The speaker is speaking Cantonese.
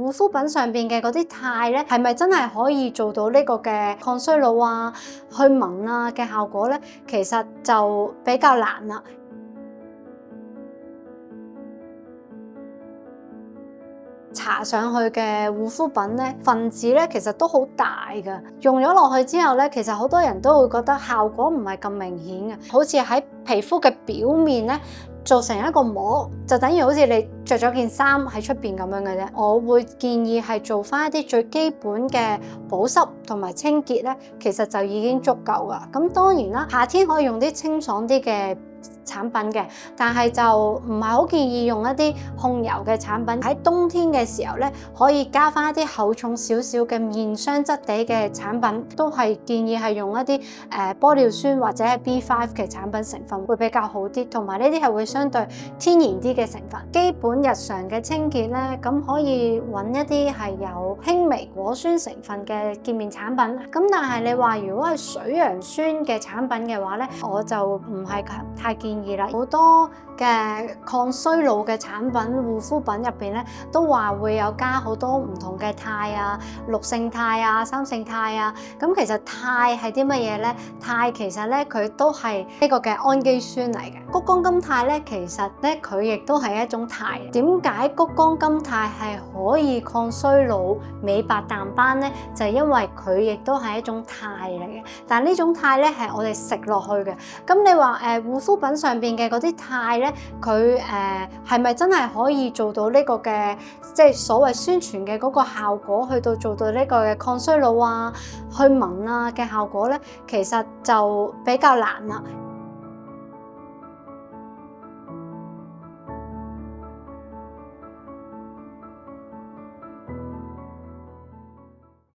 護膚品上邊嘅嗰啲肽咧，係咪真係可以做到呢個嘅抗衰老啊、去紋啊嘅效果咧？其實就比較難啦。搽上去嘅護膚品咧，分子咧其實都好大㗎，用咗落去之後咧，其實好多人都會覺得效果唔係咁明顯嘅，好似喺皮膚嘅表面咧做成一個膜，就等於好似你着咗件衫喺出邊咁樣嘅啫。我會建議係做翻一啲最基本嘅保濕同埋清潔咧，其實就已經足夠㗎。咁當然啦，夏天可以用啲清爽啲嘅產品嘅，但係就唔係好建議用一啲控油嘅產品。喺冬天嘅時候咧，可以加翻一啲厚重少少嘅面霜質地嘅產品，都係建議係用一啲玻尿酸或者係 B5 嘅產品成分會比較好啲，同埋呢啲係會相對天然啲嘅成分。基本日常嘅清潔咧，咁可以揾一啲係有輕微果酸成分嘅潔面產品。咁但係你話如果係水楊酸嘅產品嘅話咧，我就唔係太建議啦。好多嘅抗衰老嘅產品護膚品入邊咧，都話會有加好多唔同嘅肽啊、六勝肽啊、三勝肽啊。咁其實肽係啲乜嘢咧？肽其實咧佢都係呢個嘅氨基酸嚟嘅。谷胱甘肽咧，其實咧佢亦都係一種肽。點解谷胱甘肽係可以抗衰老、美白淡斑咧？就係因為佢亦都係一種肽嚟嘅。但呢種肽咧係我哋食落去嘅。咁你話護膚品上邊嘅嗰啲肽咧，佢係咪真係可以做到呢個嘅即係所謂宣傳嘅嗰個效果，去到做到呢個嘅抗衰老啊、去紋啊嘅效果咧？其實就比較難啦。